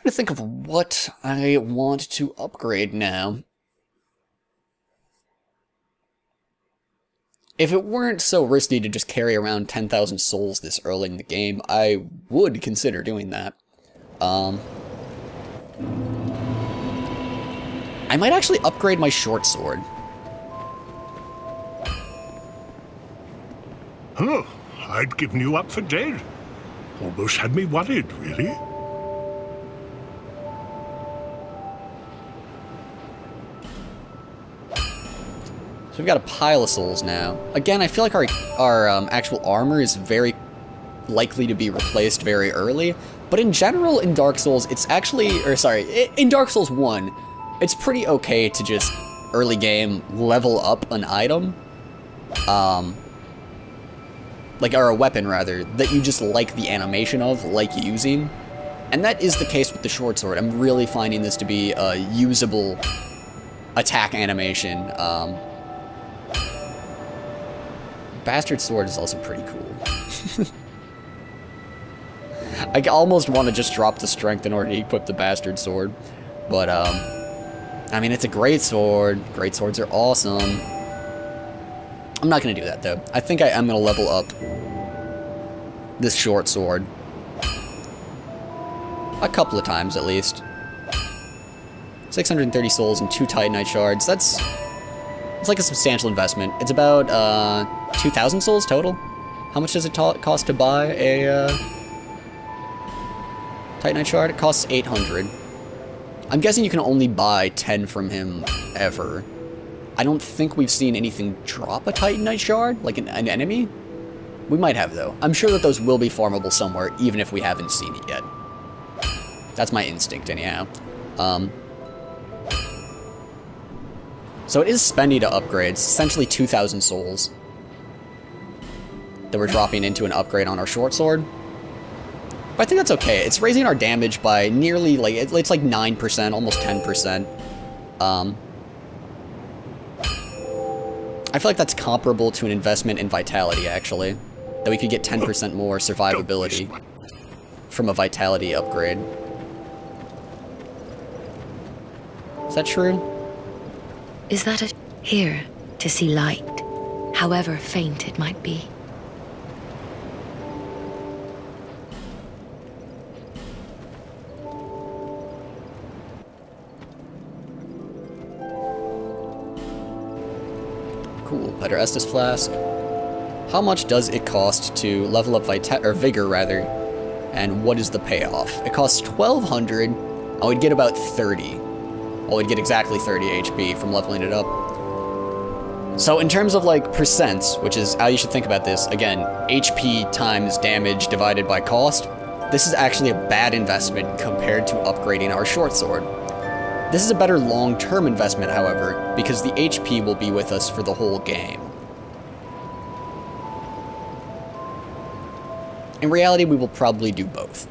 trying to think of what I want to upgrade now. If it weren't so risky to just carry around 10,000 souls this early in the game, I would consider doing that. I might actually upgrade my short sword. Huh, I'd given you up for dead. Almost had me worried, really. So we've got a pile of souls now. Again, I feel like our actual armor is very likely to be replaced very early. But in general, in Dark Souls, it's actually... Or sorry, in Dark Souls 1, it's pretty okay to just early game level up an item. Like, or a weapon, rather, that you just like the animation of, like using. And that is the case with the short sword. I'm really finding this to be a usable attack animation. Bastard sword is also pretty cool. I almost want to just drop the strength in order to equip the bastard sword. But, I mean, it's a great sword. Great swords are awesome. I'm not going to do that, though. I think I am going to level up this short sword. A couple of times, at least. 630 souls and 2 Titanite shards. It's like a substantial investment. It's about, 2,000 souls total. How much does it cost to buy a, Titanite shard? It costs 800. I'm guessing you can only buy 10 from him ever. I don't think we've seen anything drop a Titanite shard, like an enemy. We might have, though. I'm sure that those will be farmable somewhere, even if we haven't seen it yet. That's my instinct, anyhow. So it is spendy to upgrade. It's essentially 2,000 souls that we're dropping into an upgrade on our short sword. But I think that's okay. It's raising our damage by nearly, like, it's like 9%, almost 10%. I feel like that's comparable to an investment in vitality, actually. That we could get 10% more survivability from a vitality upgrade. Is that true? Is that a... Here, to see light, however faint it might be. Cool. Better Estus Flask. How much does it cost to level up Vigor, rather? And what is the payoff? It costs 1,200. I would get about 30. Well, we'd get exactly 30 HP from leveling it up. So in terms of, like, percents, which is how you should think about this, again, HP times damage divided by cost, this is actually a bad investment compared to upgrading our short sword. This is a better long-term investment, however, because the HP will be with us for the whole game. In reality, we will probably do both.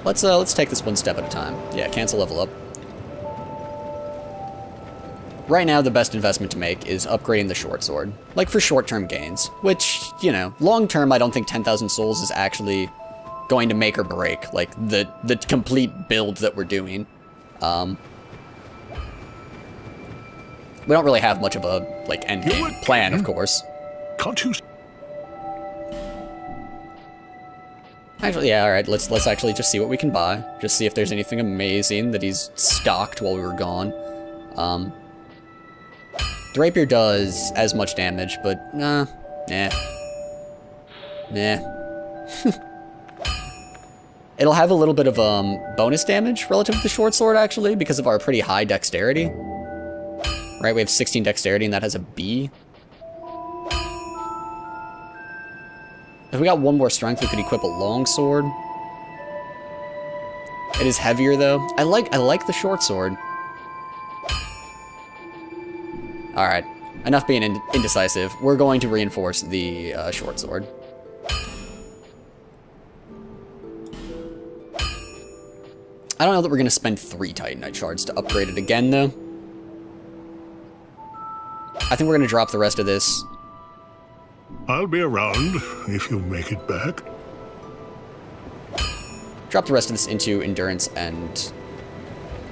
Let's take this one step at a time. Yeah, cancel level up. Right now, the best investment to make is upgrading the short sword. Like, for short-term gains. Which, you know, long-term, I don't think 10,000 souls is actually going to make or break, like, the complete build that we're doing. We don't really have much of a, like, endgame plan, of course. Can't you... Actually, yeah, alright, let's actually just see what we can buy. Just see if there's anything amazing that he's stocked while we were gone. The rapier does as much damage, but, nah. It'll have a little bit of, bonus damage relative to the short sword, actually, because of our pretty high dexterity. Right, we have 16 dexterity, and that has a B. If we got one more strength, we could equip a long sword. It is heavier, though. I like the short sword. Alright, enough being indecisive. We're going to reinforce the short sword. I don't know that we're going to spend 3 Titanite shards to upgrade it again, though. I think we're going to drop the rest of this. I'll be around if you make it back. Drop the rest of this into endurance and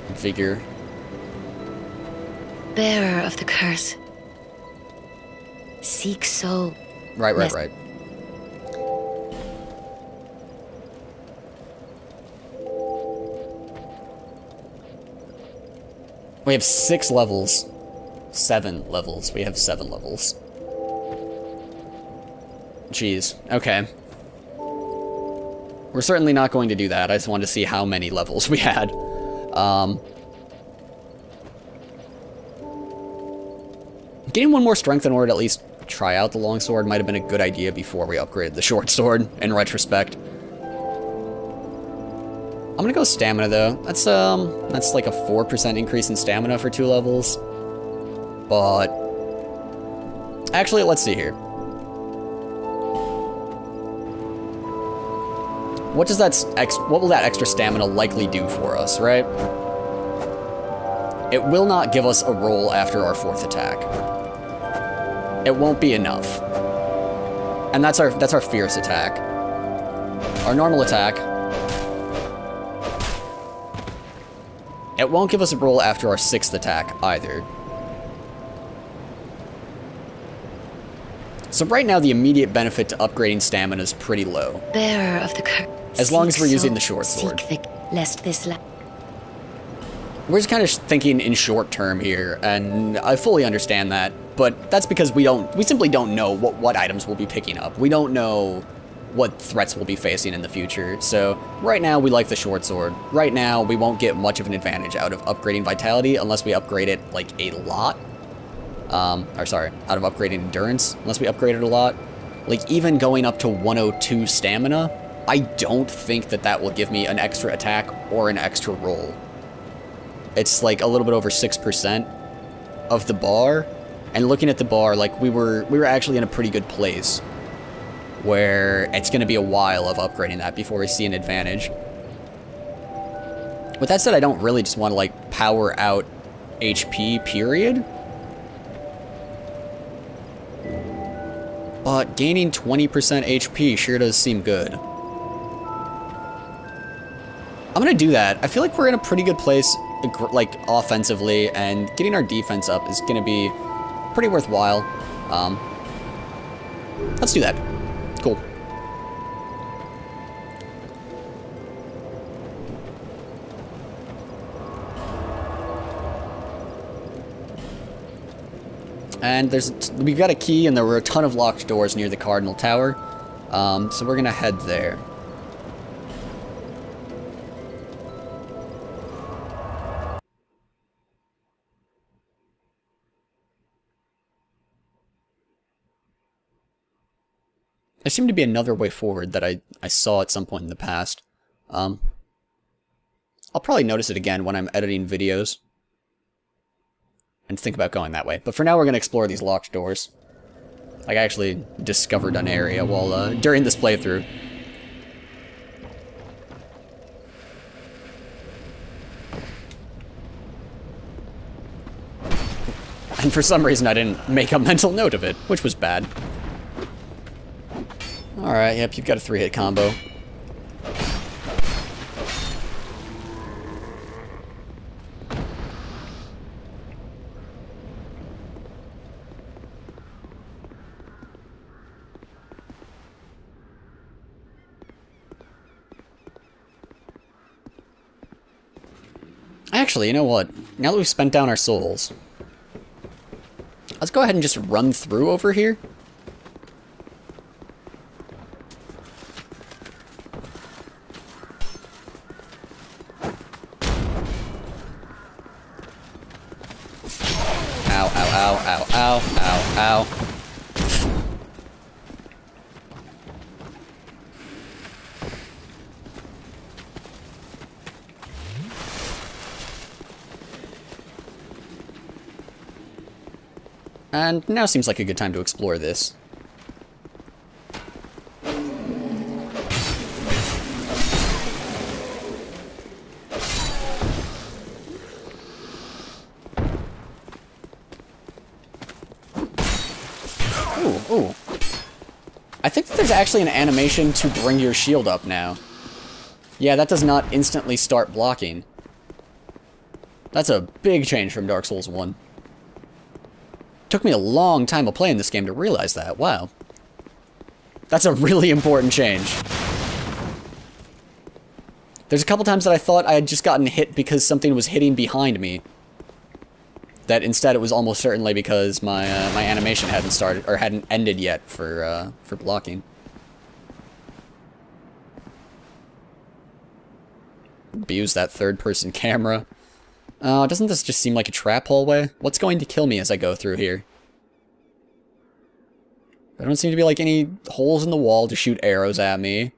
vigor. Bearer of the curse. Seek soul. Right. We have 6 levels. 7 levels. We have 7 levels. Jeez. Okay. We're certainly not going to do that. I just wanted to see how many levels we had. Getting 1 more strength in order to at least try out the longsword might have been a good idea before we upgraded the short sword, in retrospect. I'm gonna go stamina, though. That's like a 4% increase in stamina for 2 levels. But... actually, let's see here. What does what will that extra stamina likely do for us, right? It will not give us a roll after our 4th attack. It won't be enough. And that's our fierce attack. Our normal attack. It won't give us a roll after our 6th attack either. So right now the immediate benefit to upgrading stamina is pretty low. Bearer of the curse. As long as we're using the short sword. Lest this We're just kind of thinking in short term here, and I fully understand that, but that's because we simply don't know what items we'll be picking up. We don't know what threats we'll be facing in the future, so right now we like the short sword. Right now we won't get much of an advantage out of upgrading vitality unless we upgrade it like a lot. Out of upgrading endurance, unless we upgrade it a lot. Like even going up to 102 stamina, I don't think that will give me an extra attack or an extra roll. It's like a little bit over 6% of the bar, and looking at the bar, like we were actually in a pretty good place where it's going to be a while of upgrading that before we see an advantage. With that said, I don't really just want to like power out HP, period. But gaining 20% HP sure does seem good. I'm gonna do that. I feel like we're in a pretty good place, like, offensively, and getting our defense up is gonna be pretty worthwhile. Let's do that. Cool. And we've got a key, and there were a ton of locked doors near the Cardinal Tower, so we're gonna head there. There seemed to be another way forward that I saw at some point in the past. I'll probably notice it again when I'm editing videos and think about going that way. But for now, we're going to explore these locked doors. Like, I actually discovered an area while during this playthrough. And for some reason, I didn't make a mental note of it, which was bad. Alright, yep, you've got a 3-hit combo. Actually, you know what? Now that we've spent down our souls, let's go ahead and just run through over here. Ow, ow, ow, ow, ow, ow, ow. And now seems like a good time to explore this. Ooh. I think that there's actually an animation to bring your shield up now. Yeah, that does not instantly start blocking. That's a big change from Dark Souls 1. Took me a long time of playing this game to realize that. Wow. That's a really important change. There's a couple times that I thought I had just gotten hit because something was hitting behind me. That instead it was almost certainly because my my animation hadn't started or hadn't ended yet for blocking. Abuse that third-person camera. Doesn't this just seem like a trap hallway? What's going to kill me as I go through here? There don't seem to be like any holes in the wall to shoot arrows at me.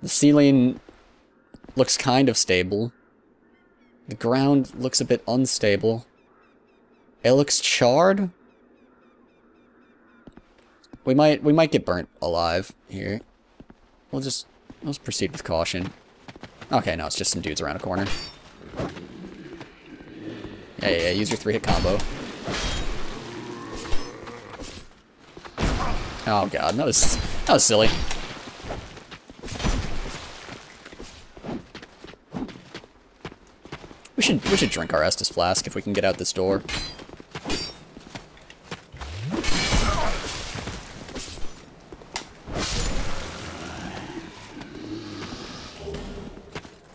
The ceiling looks kind of stable. The ground looks a bit unstable. It looks charred. We might get burnt alive here. Let's proceed with caution. Okay, no, it's just some dudes around a corner. Yeah, use your 3-hit combo. Oh god, that was silly. We should drink our Estus flask if we can get out this door.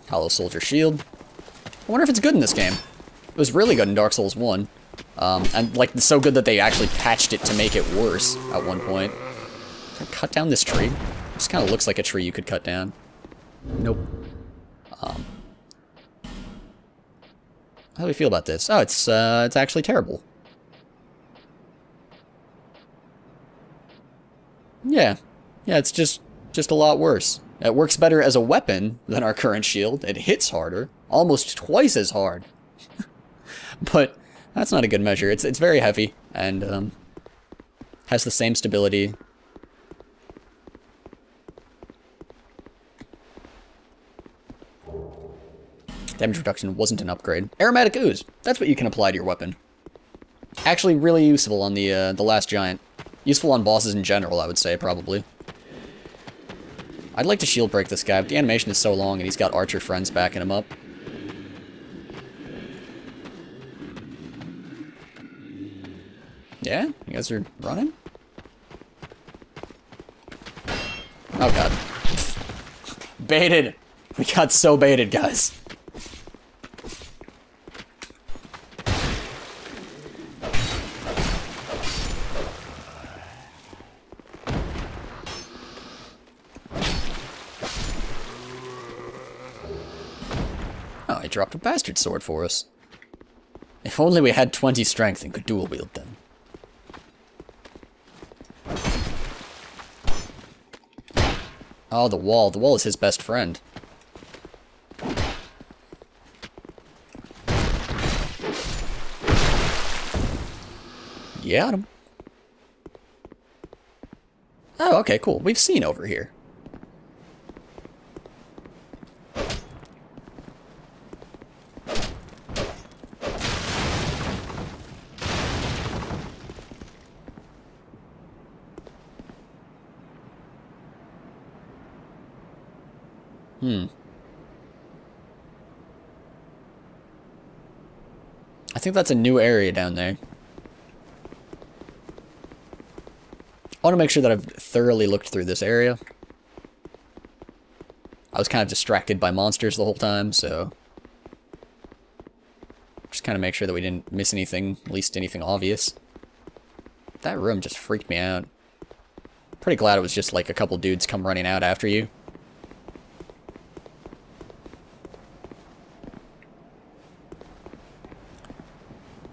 Hollow Soldier Shield. I wonder if it's good in this game. It was really good in Dark Souls 1. And, like, so good that they actually patched it to make it worse at one point. Can I cut down this tree? It just kind of looks like a tree you could cut down. Nope. How do we feel about this? Oh, it's actually terrible. Yeah. Yeah, it's just a lot worse. It works better as a weapon than our current shield. It hits harder. Almost twice as hard. But that's not a good measure. It's very heavy and has the same stability. Damage reduction wasn't an upgrade. Aromatic ooze. That's what you can apply to your weapon. Actually really useful on the last giant. Useful on bosses in general, I would say, probably. I'd like to shield break this guy, but the animation is so long and he's got archer friends backing him up. Yeah? You guys are running? Oh god. Baited! We got so baited, guys. Oh, he dropped a bastard sword for us. If only we had 20 strength and could dual wield them. Oh, the wall. The wall is his best friend. Got him. Oh, okay, cool. We've seen over here. I think that's a new area down there. I want to make sure that I've thoroughly looked through this area. I was kind of distracted by monsters the whole time, so... just kind of make sure that we didn't miss anything, at least anything obvious. That room just freaked me out. Pretty glad it was just like a couple dudes come running out after you.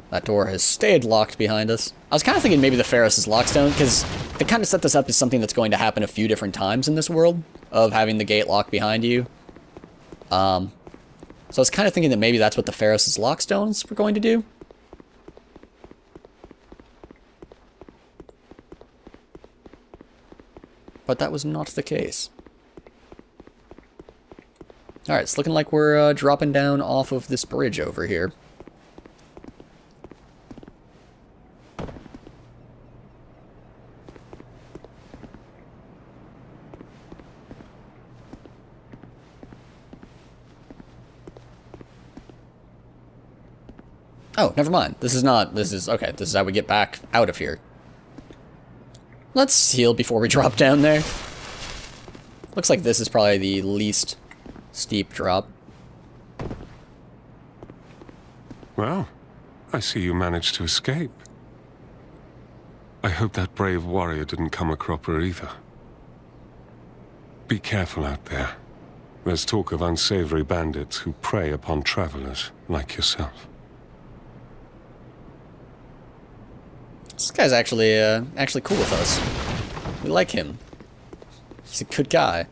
That door has stayed locked behind us. I was kind of thinking maybe the Pharos' Lockstone, because they kind of set this up as something that's going to happen a few different times in this world, of having the gate locked behind you. So I was kind of thinking that maybe that's what the Pharos' Lockstones were going to do. But that was not the case. Alright, it's looking like we're dropping down off of this bridge over here. Oh, never mind. This is not... This is... Okay, this is how we get back out of here. Let's heal before we drop down there. Looks like this is probably the least steep drop. Well, I see you managed to escape. I hope that brave warrior didn't come a cropper either. Be careful out there. There's talk of unsavory bandits who prey upon travelers like yourself. This guy's actually cool with us. We like him. He's a good guy.